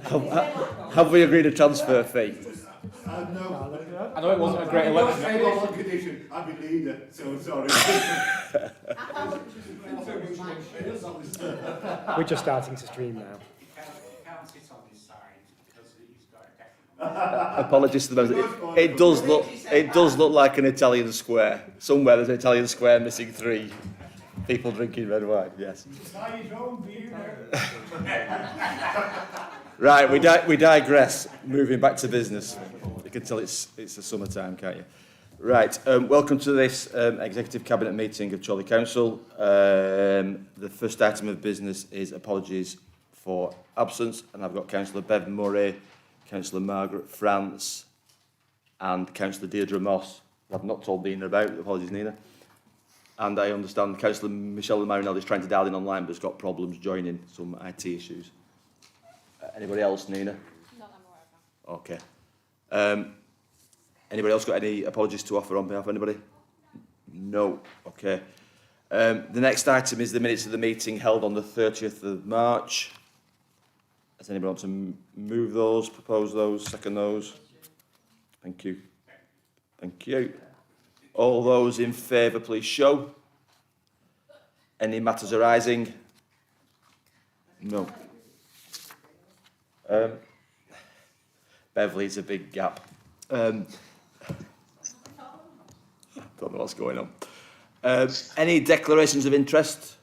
Have we agreed a transfer fee? No. I know it wasn't a great Let's election. say on one condition, I'll be leader, so sorry. We're just starting to stream now. He can't sit on his side because he's got a deafening. Apologies to the members. It does look like an Italian square. Somewhere there's an Italian square missing 3 people drinking red wine. Yes. Right, we digress. Moving back to business. You can tell it's the summertime, can't you? Right, welcome to this Executive Cabinet meeting of Chorley Council. The first item of business is apologies for absence, and I've got Councillor Bev Murray, Councillor Margaret France, and Councillor Deirdre Moss. I've not told Nina about. Apologies, Nina. And I understand Councillor Michelle Marinelli is trying to dial in online, but has got problems joining, some IT issues. Anybody else, Nina? Not that I'm aware of. Okay. Anybody else got any apologies to offer on behalf of anybody? No. Okay. The next item is the minutes of the meeting held on the 30th of March. Does anybody want to move those, propose those, second those? Thank you. Thank you. All those in favour, please show. Any matters arising? No. Beverly's a big gap. Don't know what's going on. Any declarations of interest?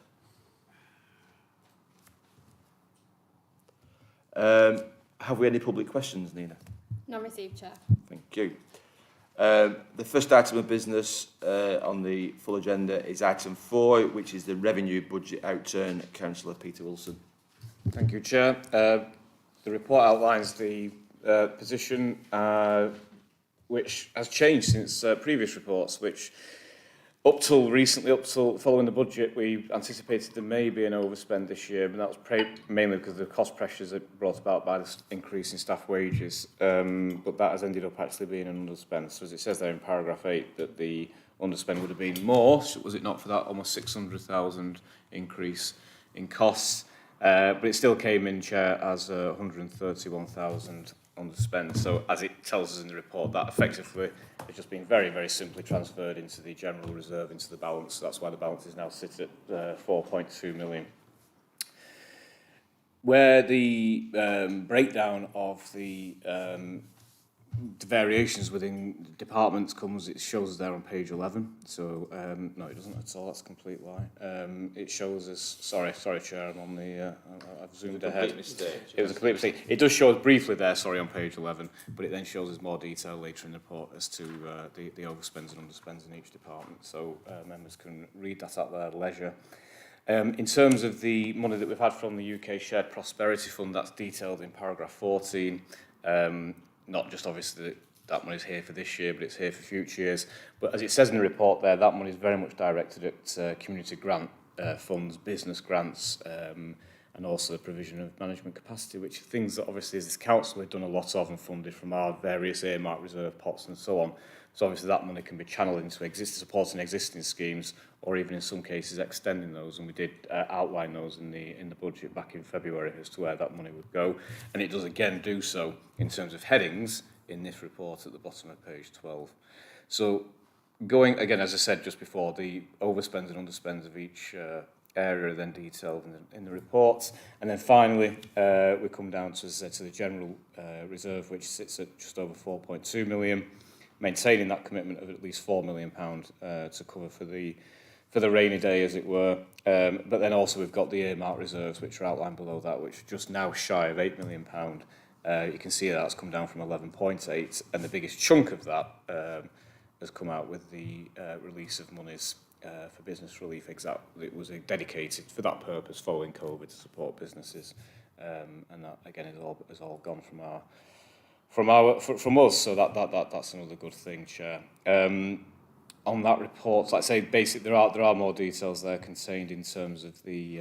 Have we any public questions, Nina? None received, Chair. Thank you. The first item of business on the full agenda is item 4, which is the revenue budget outturn. Councillor Peter Wilson. Thank you, Chair. The report outlines the position which has changed since previous reports, which up till following the budget, we anticipated there may be an overspend this year, but that was mainly because of the cost pressures brought about by the increase in staff wages. But that has ended up actually being an underspend. So as it says there in paragraph 8, that the underspend would have been more, was it not for that almost 600,000 increase in costs. But it still came in, Chair, as 131,000 underspend. So as it tells us in the report, that effectively has just been very, very simply transferred into the general reserve, into the balance. So that's why the balance is now sit at 4.2 million. Where the breakdown of the variations within departments comes, it shows us there on page 11. So, no, it doesn't at all. That's a complete lie. It shows us, sorry, Chair, I'm on the, I've zoomed ahead. It was a complete mistake. It does show us briefly there, sorry, on page 11, but it then shows us more detail later in the report as to the overspends and underspends in each department. So, members can read that at their leisure. In terms of the money that we've had from the UK Shared Prosperity Fund, that's detailed in paragraph 14. Not just obviously that money is here for this year, but it's here for future years. But as it says in the report there, that money is very much directed at community grant funds, business grants, and also the provision of management capacity, which are things that obviously as this council have done a lot of and funded from our various earmark reserve pots and so on. So obviously that money can be channeled into supporting existing schemes, or even in some cases extending those, and we did outline those in the budget back in February as to where that money would go, and it does again do so in terms of headings in this report at the bottom of page 12. So going again, as I said just before, the overspends and underspends of each area are then detailed in the report, and then finally we come down to, as I said, to the general reserve, which sits at just over 4.2 million, maintaining that commitment of at least £4 million to cover for the rainy day, as it were. But then also we've got the earmark reserves, which are outlined below that, which are just now shy of £8 million. You can see that's come down from 11.8, and the biggest chunk of that has come out with the release of monies for business relief. It was dedicated for that purpose following COVID to support businesses, and that again is all gone from us. So that's another good thing, Chair. On that report, like I say, basically there are more details there contained in terms of the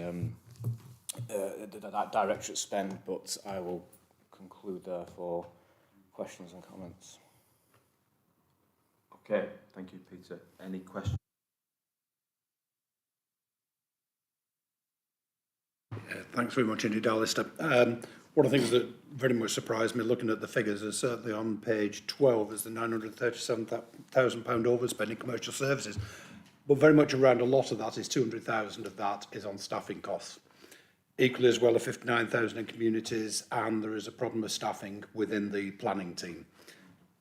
that directorate spend, but I will conclude there for questions and comments. Okay, thank you, Peter. Any questions? Thanks very much indeed, Alistair. One of the things that very much surprised me looking at the figures is certainly on page 12 is the £937,000 overspend in commercial services. But very much around a lot of that is 200,000 of that is on staffing costs. Equally as well, 59,000 in communities, and there is a problem with staffing within the planning team.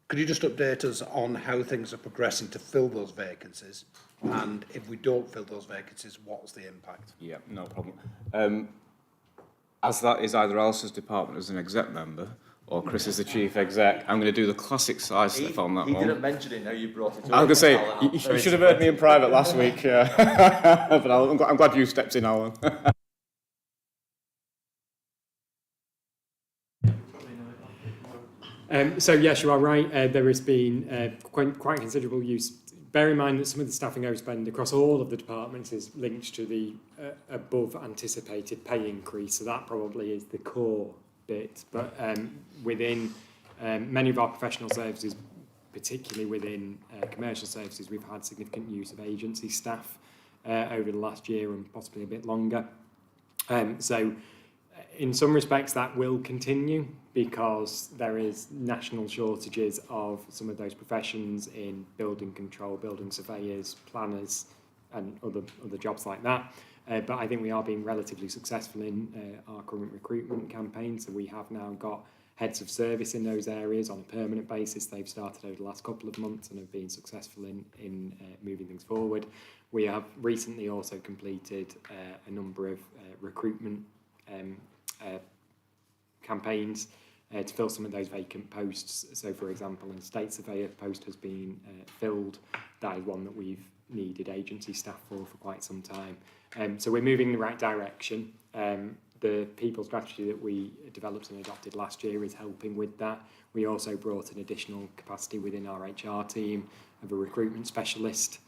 Could you just update us on how things are progressing to fill those vacancies? And if we don't fill those vacancies, what's the impact? Yeah, no problem. As that is either Alice's department as an exec member or Chris as the chief exec, I'm going to do the classic side step on that He one. didn't mention it, now you brought it up. I was going to say, Alan, you very should have heard me in private last week, but I'm glad you stepped in, Alan. So yes, you are right. There has been quite considerable use. Bear in mind that some of the staffing overspend across all of the departments is linked to the above anticipated pay increase. So that probably is the core bit. But within many of our professional services, particularly within commercial services, we've had significant use of agency staff over the last year and possibly a bit longer. So in some respects that will continue because there is national shortages of some of those professions in building control, building surveyors, planners and other jobs like that. But I think we are being relatively successful in our current recruitment campaign. So we have now got heads of service in those areas on a permanent basis. They've started over the last couple of months and have been successful in moving things forward. We have recently also completed a number of recruitment campaigns to fill some of those vacant posts. So, for example, an estate surveyor post has been filled. That is one that we've needed agency staff for quite some time. So we're moving in the right direction. The people strategy that we developed and adopted last year is helping with that. We also brought in additional capacity within our HR team of a recruitment specialist.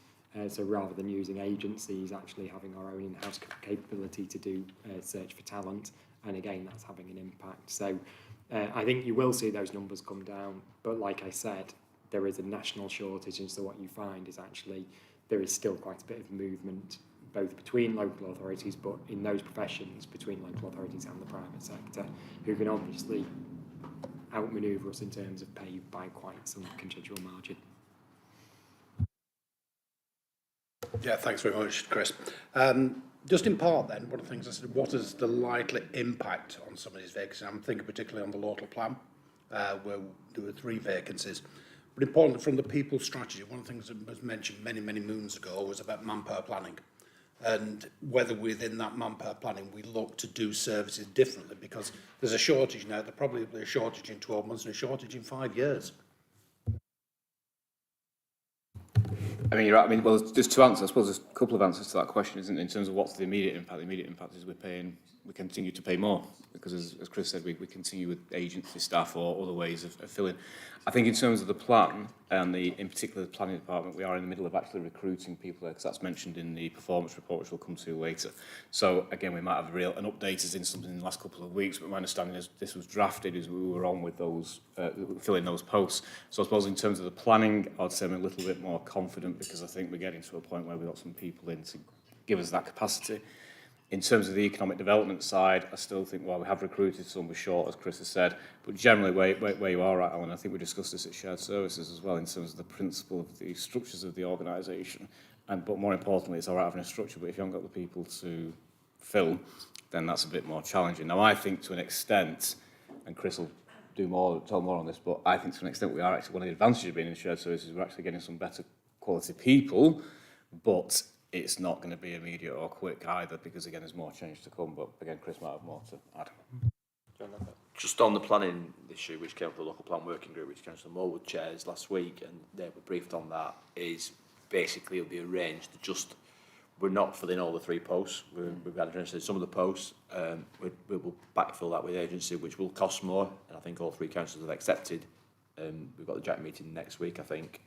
So rather than using agencies, actually having our own in-house capability to do search for talent. And again, that's having an impact. So I think you will see those numbers come down. But like I said, there is a national shortage. And so what you find is actually there is still quite a bit of movement, both between local authorities, but in those professions, between local authorities and the private sector, who can obviously outmaneuver us in terms of pay by quite some considerable margin. Yeah, thanks very much, Chris. Just in part then, one of the things I said, what is the likely impact on some of these vacancies? I'm thinking particularly on the local plan, where there were 3 vacancies. But importantly, from the people strategy, one of the things that was mentioned many, many moons ago was about manpower planning. And whether within that manpower planning we look to do services differently, because there's a shortage now, there'll probably be a shortage in 12 months and a shortage in 5 years. I mean, you're right. I mean, well, there's 2 answers. I suppose there's a couple of answers to that question, isn't it? In terms of what's the immediate impact. The immediate impact is we continue to pay more because, as Chris said, we continue with agency staff or other ways of filling. I think in terms of the plan and in particular the planning department, we are in the middle of actually recruiting people there because that's mentioned in the performance report, which we'll come to later. So again, we might have an update as in something in the last couple of weeks, but my understanding is this was drafted as we were on with those, filling those posts. So I suppose in terms of the planning, I'd say I'm a little bit more confident because I think we're getting to a point where we've got some people in to give us that capacity. In terms of the economic development side, I still think, well, we have recruited some, we're short, as Chris has said, but generally where you are at, Alan, I think we discussed this at Shared Services as well, in terms of the principle of the structures of the organisation, but more importantly, it's all right having a structure, but if you haven't got the people to fill, then that's a bit more challenging. Now, I think to an extent, and Chris will tell more on this, but I think to an extent we are actually, one of the advantages of being in Shared Services, we're actually getting some better quality people, but it's not going to be immediate or quick either because, again, there's more change to come. But, again, Chris might have more to add. Just on the planning issue, which came from the local plan working group, which Councillor Morwood chairs last week, and they were briefed on that, is basically it'll be arranged to just, we're not filling all the 3 posts. We've had some of the posts. We will backfill that with agency, which will cost more, and I think all 3 councillors have accepted. We've got the JAC meeting next week, I think,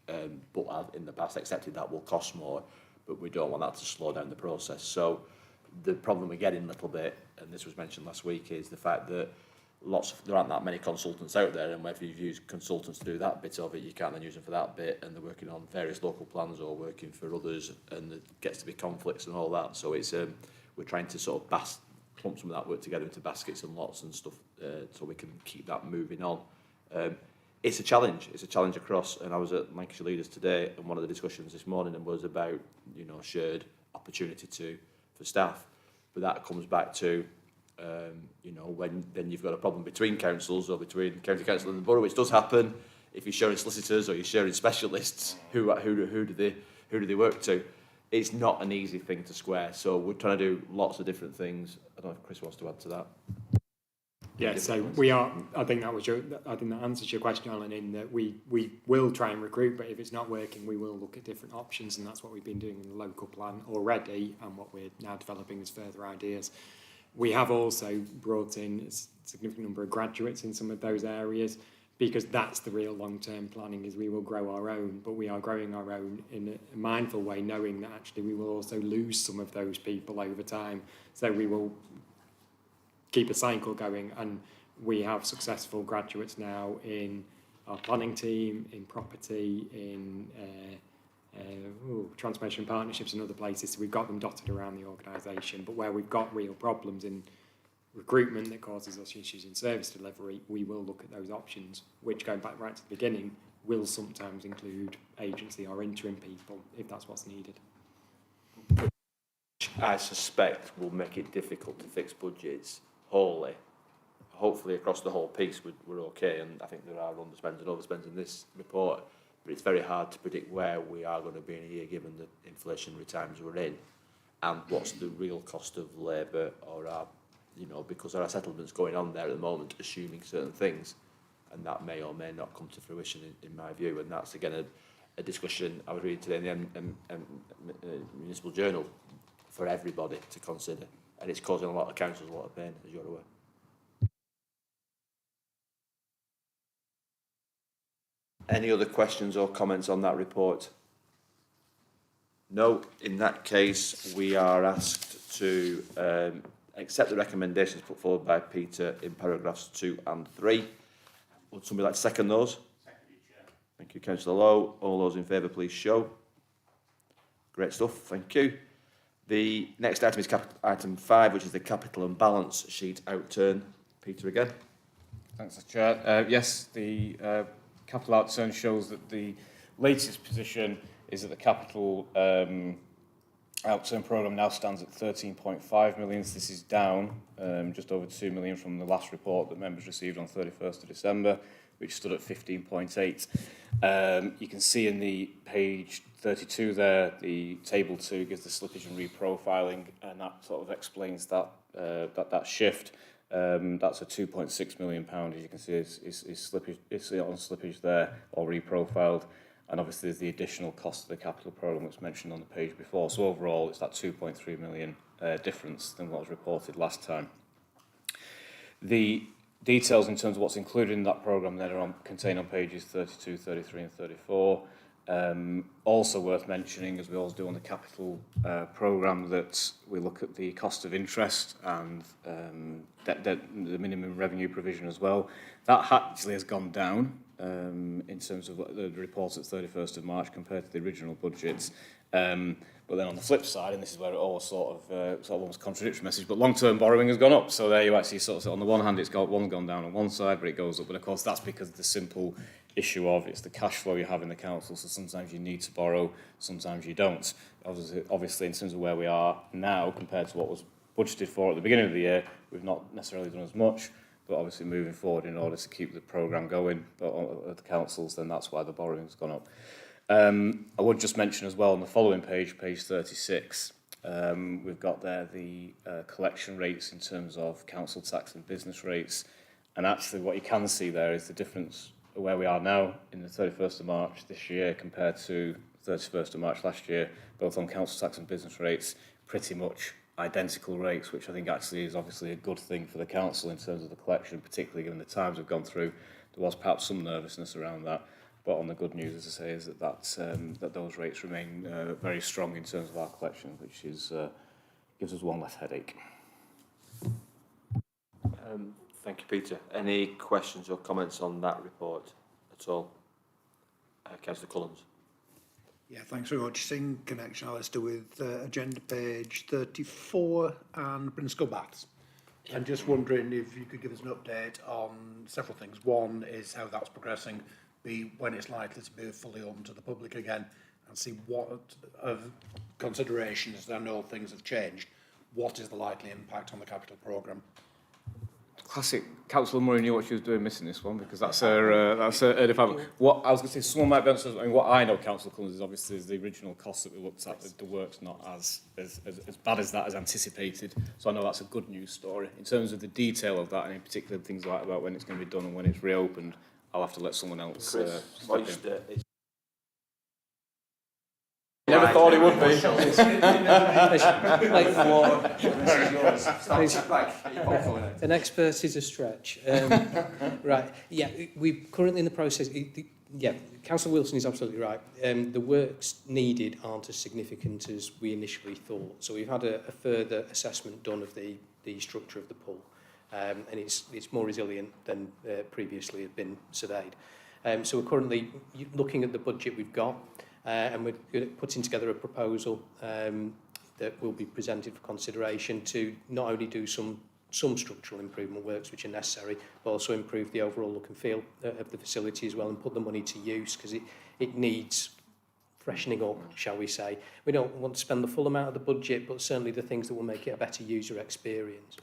but have in the past accepted that will cost more. But we don't want that to slow down the process. So the problem we're getting a little bit, and this was mentioned last week, is the fact that there aren't that many consultants out there, and whether you've used consultants to do that bit of it, you can't then use them for that bit, and they're working on various local plans or working for others, and there gets to be conflicts and all that. So it's we're trying to sort of clump some of that work together into baskets and lots and stuff, so we can keep that moving on. It's a challenge. It's a challenge across, and I was at Lancashire Leaders today, and one of the discussions this morning was about, you know, shared opportunity for staff. But that comes back to, you know, when then you've got a problem between councils or between county council and the borough, which does happen. If you're sharing solicitors or you're sharing specialists, who do they work to? It's not an easy thing to square. So we're trying to do lots of different things. I don't know if Chris wants to add to that. Yeah, so we are. I think that answers your question, Alan. In that we will try and recruit, but if it's not working, we will look at different options, and that's what we've been doing in the local plan already, and what we're now developing as further ideas. We have also brought in a significant number of graduates in some of those areas, because that's the real long-term planning. Is we will grow our own, but we are growing our own in a mindful way, knowing that actually we will also lose some of those people over time. So we will keep a cycle going, and we have successful graduates now in our planning team, in property, in transformation partnerships and other places. So we've got them dotted around the organisation, but where we've got real problems in recruitment that causes us issues in service delivery, we will look at those options, which, going back right to the beginning, will sometimes include agency or interim people if that's what's needed. I suspect will make it difficult to fix budgets wholly. Hopefully across the whole piece we're okay, and I think there are underspends and overspends in this report, but it's very hard to predict where we are going to be in a year given the inflationary times we're in, and what's the real cost of labour, or our, you know, because there are settlements going on there at the moment assuming certain things, and that may or may not come to fruition in my view, and that's again a discussion I was reading today in the Municipal Journal for everybody to consider. And it's causing a lot of councils a lot of pain, as you're aware. Any other questions or comments on that report? No. In that case, we are asked to accept the recommendations put forward by Peter in paragraphs 2 and 3. Would somebody like to second those? Seconded, Chair. Thank you, Councillor Lowe. All those in favour, please show. Great stuff. Thank you. The next item is item 5, which is the capital and balance sheet outturn. Peter again. Thanks, Chair. Yes, the capital outturn shows that the latest position is that the capital outturn programme now stands at 13.5 million. So this is down just over 2 million from the last report that members received on 31st of December, which stood at 15.8. You can see in the page 32 there, the table 2 gives the slippage and reprofiling, and that sort of explains that that shift. That's a £2.6 million, as you can see, is slippage, is on slippage there, or reprofiled, and obviously there's the additional cost of the capital programme that's mentioned on the page before. So overall, it's that 2.3 million difference than what was reported last time. The details in terms of what's included in that programme then are contained on pages 32, 33 and 34. Also worth mentioning, as we always do on the capital programme, that we look at the cost of interest and the minimum revenue provision as well. That actually has gone down in terms of the reports at 31st of March compared to the original budgets. But then on the flip side, and this is where it all sort of almost contradictory message, but long-term borrowing has gone up. So there you actually sort of, on the one hand, one's gone down on one side, but it goes up. But of course, that's because of the simple issue of it's the cash flow you have in the council. So sometimes you need to borrow, sometimes you don't. Obviously, in terms of where we are now compared to what was budgeted for at the beginning of the year, we've not necessarily done as much. But obviously, moving forward, in order to keep the programme going at the councils, then that's why the borrowing has gone up. I would just mention as well on the following page, page 36, we've got there the collection rates in terms of council tax and business rates. And actually what you can see there is the difference of where we are now in the 31st of March this year compared to 31st of March last year, both on council tax and business rates, pretty much identical rates, which I think actually is obviously a good thing for the council in terms of the collection, particularly given the times we've gone through. There was perhaps some nervousness around that. But on the good news, as I say, is that those rates remain very strong in terms of our collection, which is gives us one less headache. Thank you, Peter. Any questions or comments on that report at all? Councillor Collins. Yeah, thanks very much. In connection, Alistair, with agenda page 34 and Brinscoe Baths. And just wondering if you could give us an update on several things. One is how that's progressing. B, when it's likely to be fully open to the public again, and see what of considerations. I know things have changed. What is the likely impact on the capital programme? Classic. Councillor Murray knew what she was doing missing this one, because that's her department. What I was going to say, someone might be able to, I mean, what I know, Councillor Cummins, is obviously the original cost that we looked at. The work's not as bad as that as anticipated. So I know that's a good news story. In terms of the detail of that, and in particular things like about when it's going to be done and when it's reopened, I'll have to let someone else. Never thought it would be. An expert is a stretch. Right, yeah, we're currently in the process. Yeah, Councillor Wilson is absolutely right. The works needed aren't as significant as we initially thought. So we've had a further assessment done of the structure of the pool, and it's more resilient than previously had been surveyed. So we're currently looking at the budget we've got. And we're putting together a proposal that will be presented for consideration to not only do some structural improvement works which are necessary, but also improve the overall look and feel of the facility as well, and put the money to use, because it needs freshening up, shall we say. We don't want to spend the full amount of the budget, but certainly the things that will make it a better user experience.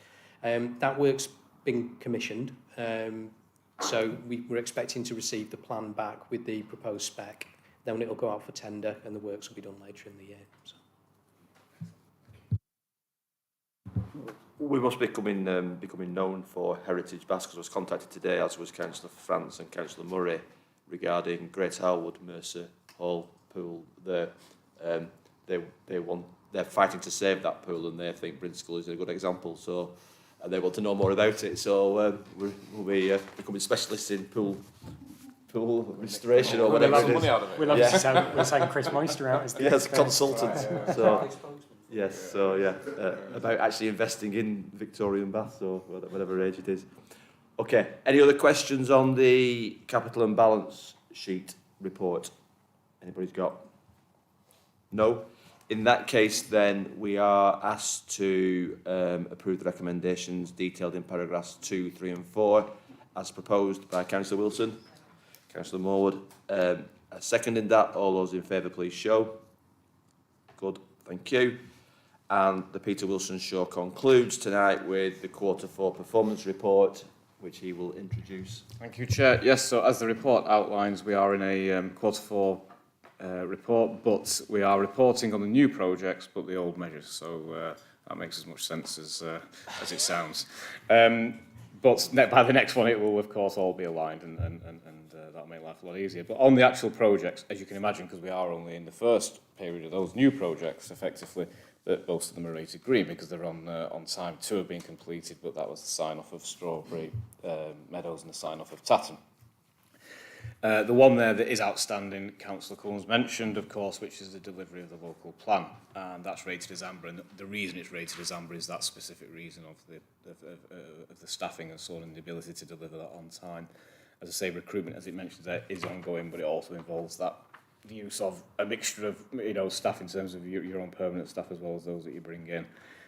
That work's been commissioned, so we're expecting to receive the plan back with the proposed spec. Then it'll go out for tender and the works will be done later in the year. So. We must be becoming known for Heritage Baths, because I was contacted today, as was Councillor France and Councillor Murray, regarding Great Harwood Mercer Hall pool. They're fighting to save that pool, and they think Brinskull is a good example. So, and they want to know more about it. So we'll be becoming specialists in pool restoration or whatever it is. We'll have to send Chris Moister out as the yes, expert. consultant. So yes, so yeah, about actually investing in Victorian baths or whatever age it is. Okay, any other questions on the capital and balance sheet report? Anybody's got? No? In that case, then, we are asked to approve the recommendations detailed in paragraphs 2, 3 and 4 as proposed by Councillor Wilson. Councillor Morwood, seconding that. All those in favour, please show. Good, thank you. And the Peter Wilson Show concludes tonight with the Q4 performance report, which he will introduce. Thank you, Chair. Yes, so as the report outlines, we are in a Q4 report, but we are reporting on the new projects, but the old measures. So that makes as much sense as it sounds. But by the next one, it will, of course, all be aligned, and that'll make life a lot easier. But on the actual projects, as you can imagine, because we are only in the first period of those new projects, effectively, that most of them are rated green because they're on time. 2 have been completed, but that was the sign-off of Strawberry Meadows and the sign-off of Tatton. The one there that is outstanding, Councillor Cummins mentioned, of course, which is the delivery of the local plan, and that's rated as amber. And the reason it's rated as amber is that specific reason of the staffing and so on, and the ability to deliver that on time. As I say, recruitment, as it mentions there, is ongoing, but it also involves the use of a mixture of staff in terms of your own permanent staff as well as those that you bring in.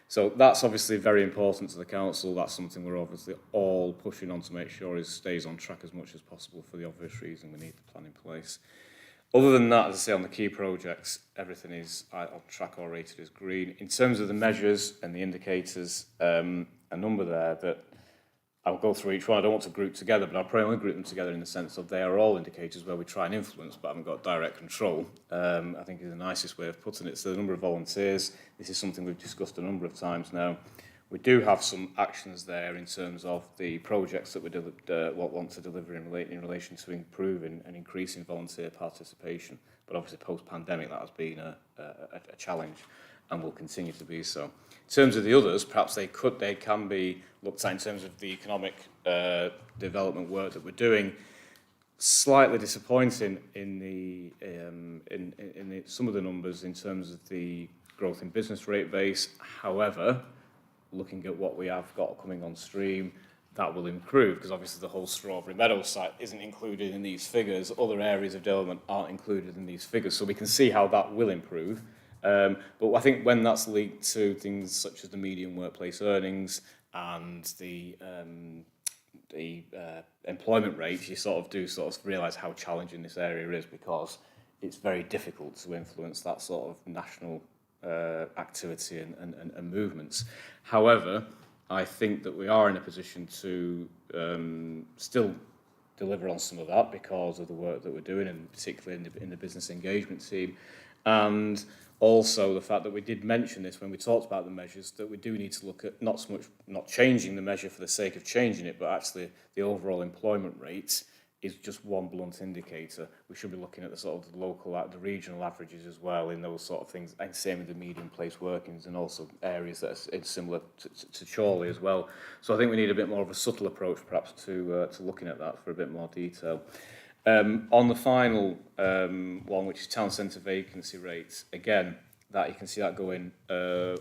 So that's obviously very important to the council. That's something we're obviously all pushing on to make sure it stays on track as much as possible, for the obvious reason we need the plan in place. Other than that, as I say, on the key projects, everything is on track or rated as green. In terms of the measures and the indicators, a number there that I'll go through each one. I don't want to group together, but I'll probably only group them together in the sense of they are all indicators where we try and influence, but haven't got direct control. I think is the nicest way of putting it. So the number of volunteers, this is something we've discussed a number of times now. We do have some actions there in terms of the projects that we want to deliver in relation to improving and increasing volunteer participation. But obviously post-pandemic that has been a challenge and will continue to be so. In terms of the others, perhaps they can be looked at in terms of the economic development work that we're doing. Slightly disappointing in some of the numbers in terms of the growth in business rate base. However, looking at what we have got coming on stream, that will improve, because obviously the whole Strawberry Meadows site isn't included in these figures. Other areas of development aren't included in these figures, so we can see how that will improve. But I think when that's linked to things such as the median workplace earnings and the employment rates, you sort of realise how challenging this area is, because it's very difficult to influence that sort of national activity and movements. However, I think that we are in a position to still deliver on some of that because of the work that we're doing, and particularly in the business engagement team. And also the fact that we did mention this when we talked about the measures, that we do need to look at not so much not changing the measure for the sake of changing it, but actually the overall employment rate is just one blunt indicator. We should be looking at the sort of the local, the regional averages as well in those sort of things, and same with the medium place workings and also areas that are similar to Chorley as well. So I think we need a bit more of a subtle approach perhaps to looking at that for a bit more detail. On the final one, which is town centre vacancy rates, again, that you can see that going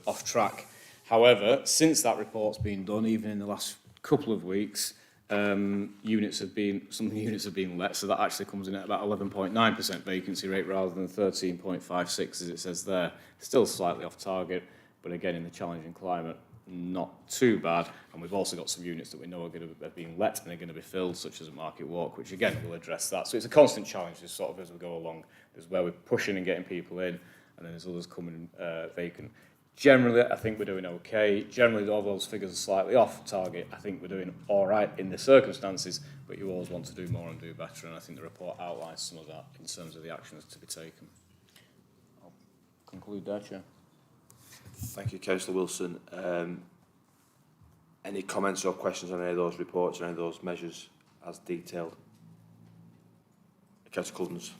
off track. However, since that report's been done, even in the last couple of weeks, some units have been let, so that actually comes in at about 11.9% vacancy rate rather than 13.56 as it says there. Still slightly off target, but again, in the challenging climate, not too bad. And we've also got some units that we know are being let and are going to be filled, such as at Market Walk, which again will address that. So it's a constant challenge, just sort of as we go along. There's where we're pushing and getting people in, and then there's others coming vacant. Generally, I think we're doing okay. Generally, all those figures are slightly off target. I think we're doing all right in the circumstances, but you always want to do more and do better, and I think the report outlines some of that in terms of the actions to be taken. I'll conclude there, Chair. Thank you, Councillor Wilson. Any comments or questions on any of those reports or any of those measures as detailed? Councillor Cousins.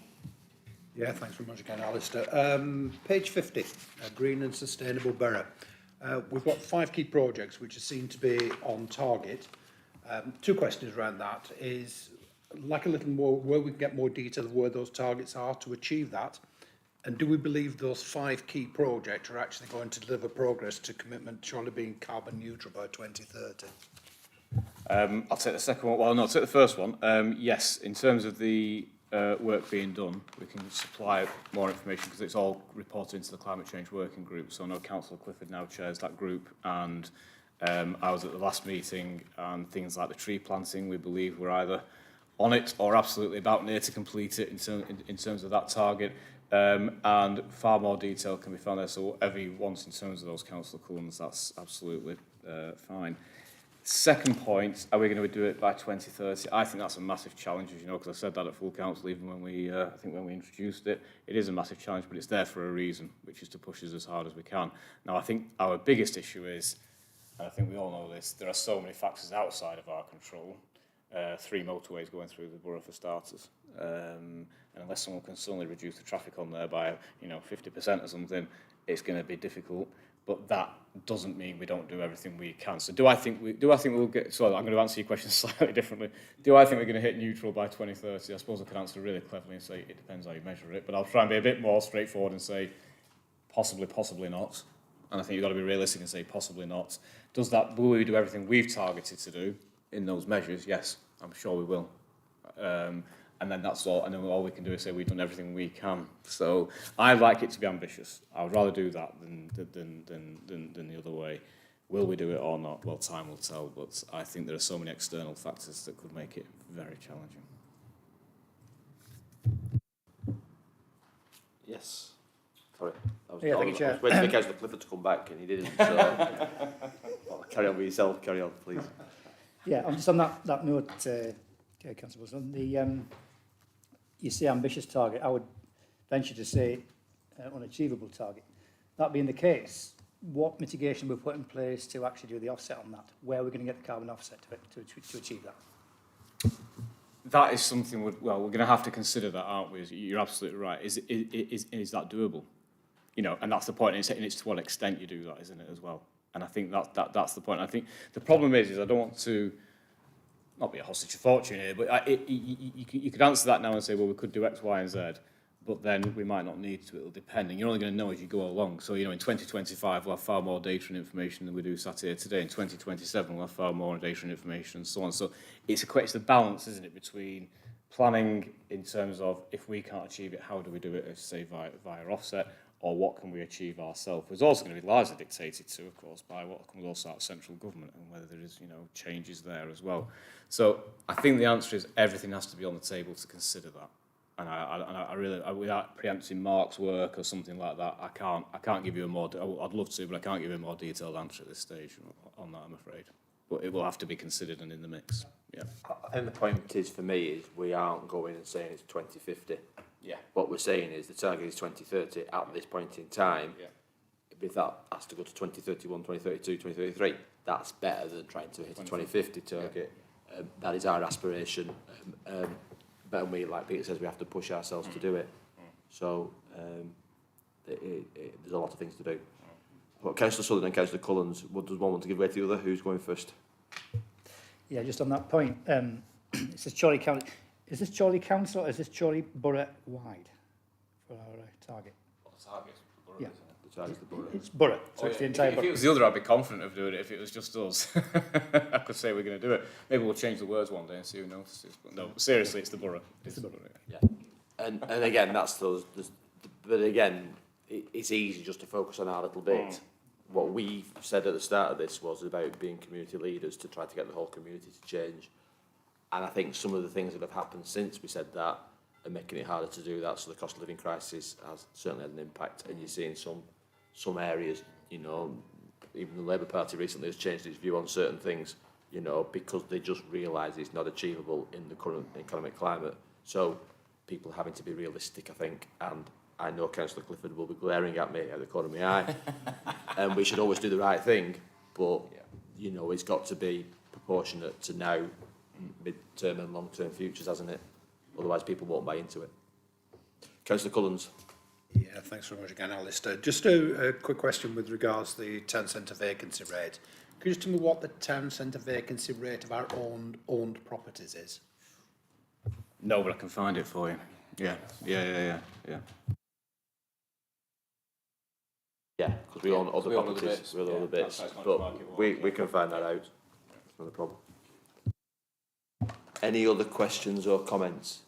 Yeah, thanks very much again, Alistair. Page 50, Green and Sustainable Borough. We've got 5 key projects which are seen to be on target. 2 questions around that is, like a little more, where we can get more detail of where those targets are to achieve that, and do we believe those 5 key projects are actually going to deliver progress to commitment to only being carbon neutral by 2030? I'll take the second one. Well, no, I'll take the first one. Yes, in terms of the work being done, we can supply more information because it's all reported into the Climate Change Working Group. So I know Councillor Clifford now chairs that group, and I was at the last meeting, and things like the tree planting, we believe we're either on it or absolutely about near to complete it in terms of that target. And far more detail can be found there. So whatever you want in terms of those Councillor Cullens, that's absolutely fine. Second point, are we going to do it by 2030? I think that's a massive challenge, as you know, because I said that at full council even when we, I think when we introduced it. It is a massive challenge, but it's there for a reason, which is to push us as hard as we can. Now, I think our biggest issue is, and I think we all know this, there are so many factors outside of our control. 3 motorways going through the borough for starters. And unless someone can suddenly reduce the traffic on there by, 50% or something, it's going to be difficult. But that doesn't mean we don't do everything we can. So do I think we'll get, so I'm going to answer your question slightly differently. Do I think we're going to hit neutral by 2030? I suppose I could answer really cleverly and say it depends how you measure it, but I'll try and be a bit more straightforward and say possibly not. And I think you've got to be realistic and say possibly not. Will we do everything we've targeted to do in those measures? Yes, I'm sure we will. And then that's all. And then all we can do is say we've done everything we can. So I'd like it to be ambitious. I would rather do that than the other way. Will we do it or not? Well, time will tell. But I think there are so many external factors that could make it very challenging. Yes. Sorry. I was thank you, Chair. I was waiting for Councillor Clifford to come back, and he didn't. So well, carry on with yourself. Carry on, please. Yeah, I'm just on that note, Councillor Wilson. You say ambitious target. I would venture to say unachievable target. That being the case, what mitigation we put in place to actually do the offset on that? Where are we going to get the carbon offset to achieve that? That is something we're going to have to consider that, aren't we? You're absolutely right. Is that doable? And that's the point. And it's to what extent you do that, isn't it, as well? And I think that's the point. I think the problem is I don't want to not be a hostage of fortune here, but you could answer that now and say, well, we could do X, Y, and Z, but then we might not need to. It'll depend. And you're only going to know as you go along. So, in 2025, we'll have far more data and information than we do sat here today. In 2027, we'll have far more data and information and so on. So it's a balance, isn't it, between planning in terms of if we can't achieve it, how do we do it, say, via offset, or what can we achieve ourselves. It's also going to be largely dictated to, of course, by what comes also out of central government and whether there is, changes there as well. So I think the answer is everything has to be on the table to consider that. And I really, without preempting Mark's work or something like that, I can't give you a more. I'd love to, but I can't give you a more detailed answer at this stage on that, I'm afraid. But it will have to be considered and in the mix. Yeah. I think the point is, for me, is we aren't going and saying it's 2050. Yeah. What we're saying is the target is 2030 at this point in time. Yeah. If that has to go to 2031, 2032, 2033, that's better than trying to hit a 2050 target. Yeah. That is our aspiration. But we, like Peter says, we have to push ourselves to do it. So there's a lot of things to do. But Councillor Sutherland and Councillor Collins, does one want to give way to the other? Who's going first? Yeah, just on that point, it says Chorley County. Is this Chorley Council or is this Chorley Borough wide for our target? Yeah. The target's the borough. It's Borough, so it's the entire If borough. it was the other, I'd be confident of doing it. If it was just us, I could say we're going to do it. Maybe we'll change the words one day and see who notices. But no, seriously, it's the borough. It's the borough. Yeah. And again, that's those. But again, it's easy just to focus on our little bit. What we said at the start of this was about being community leaders to try to get the whole community to change. And I think some of the things that have happened since we said that are making it harder to do that. So the cost of living crisis has certainly had an impact, and you're seeing some areas, even the Labour Party recently has changed its view on certain things, because they just realise it's not achievable in the current economic climate. So people are having to be realistic, I think, and I know Councillor Clifford will be glaring at me out of the corner of my eye, and we should always do the right thing, but, it's got to be proportionate to now, mid-term and long-term futures, hasn't it? Otherwise people won't buy into it. Councillor Collins. Yeah, thanks very much again, Alistair. Just a quick question with regards to the town centre vacancy rate. Could you just tell me what the town centre vacancy rate of our owned properties is? No, but I can find it for you. Yeah. Yeah, because we own other properties, we own other bits, but we can find that out. It's not a problem. Any other questions or comments?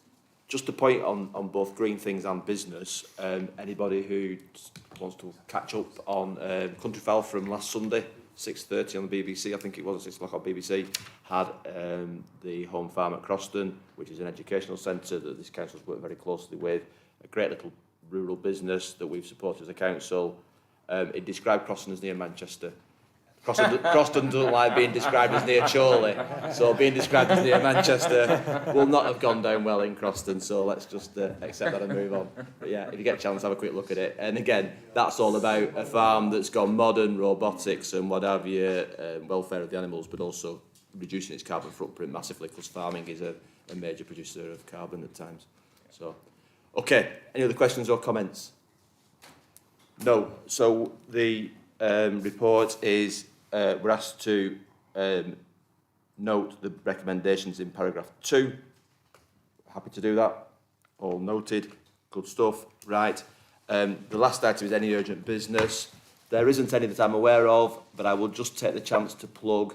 Just a point on both green things and business. Anybody who wants to catch up on Countryfile from last Sunday, 6:30 on the BBC, I think it was 6 o'clock on BBC, had the Home Farm at Croston, which is an educational centre that this council's worked very closely with, a great little rural business that we've supported as a council. It described Croston as near Manchester. Croston doesn't like being described as near Chorley, so being described as near Manchester will not have gone down well in Croston, so let's just accept that and move on. But yeah, if you get a chance, have a quick look at it. And again, that's all about a farm that's gone modern, robotics and what have you, welfare of the animals, but also reducing its carbon footprint massively, because farming is a major producer of carbon at times. So, okay, any other questions or comments? No, so the report is, we're asked to note the recommendations in paragraph 2. Happy to do that. All noted. Good stuff. Right. The last item is any urgent business. There isn't any that I'm aware of, but I will just take the chance to plug.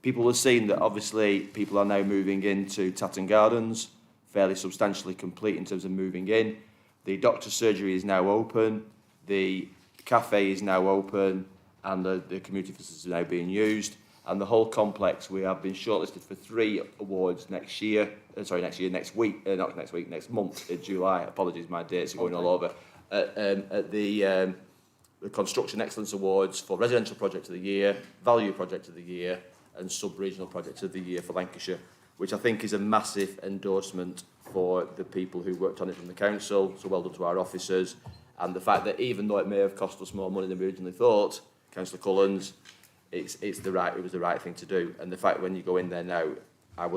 People have seen that obviously people are now moving into Tatton Gardens, fairly substantially complete in terms of moving in. The doctor's surgery is now open. The cafe is now open, and the community facilities are now being used. And the whole complex, we have been shortlisted for 3 awards next week, next month in July. Apologies, my dates are going all over. At the Construction Excellence Awards for Residential Project of the Year, Value Project of the Year, and Sub-Regional Project of the Year for Lancashire, which I think is a massive endorsement for the people who worked on it from the council. So well done to our officers. And the fact that even though it may have cost us more money than we originally thought, Councillor Collins, it was the right thing to do. And the fact when you go in there now, I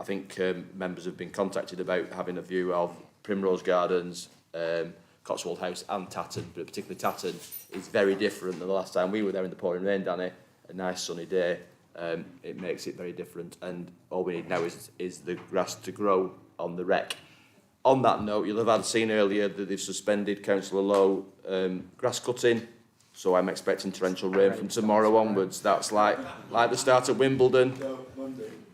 think members have been contacted about having a view of Primrose Gardens, Cotswold House and Tatton, but particularly Tatton is very different than the last time we were there in the pouring rain, Danny. A nice sunny day. It makes it very different, and all we need now is the grass to grow on the wreck. On that note, you'll have seen earlier that they've suspended Councillor Lowe grass cutting, so I'm expecting torrential rain from tomorrow onwards. That's like the start of Wimbledon. No,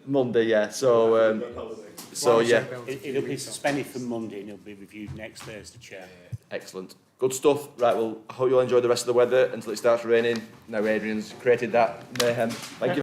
Monday, yeah. So yeah. It'll be suspended from Monday and it'll be reviewed next Thursday, Chair. Excellent. Good stuff. Right, well, I hope you'll enjoy the rest of the weather until it starts raining. Now Adrian's created that mayhem. Thank you.